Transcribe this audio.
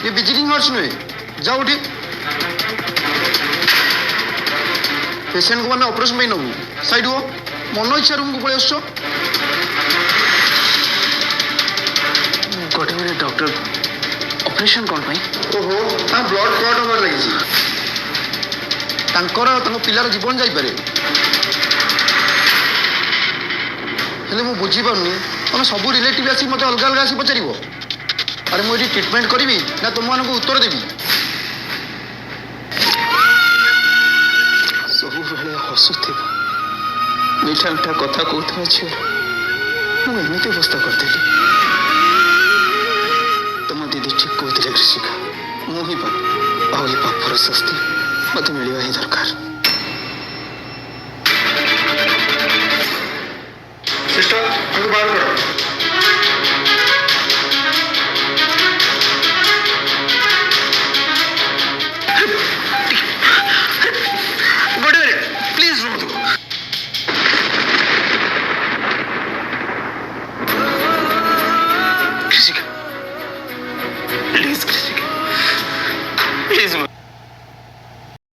ये visiting horse नुहे जाओ उठी पेशेंट को मैंने ऑपरेशन पे नबू साइड हो मन इच्छा रूम को पड़े आस गोटे मिनिट डॉक्टर ऑपरेशन कौन पाई ओहो ब्लड क्लट हमार लगी पिलार जीवन जापे हेले मुझे बुझीपारूनी तुम सब रिलेटिव आसी मत अलग अलग आसी पचार अरे मुझे ट्रिटमेंट करी ना तुम मान उत्तर देवी सब बेले हसुव मीठा मीठा कथा कहता झील मुझे अवस्था करदेली तुम दीदी ठीक कहते कृषिका मुझे पाप आउ ये पापर शास्ति मत मिलवा ही दरकार सिस्टर हमको बाहर करो प्लीज कृषिका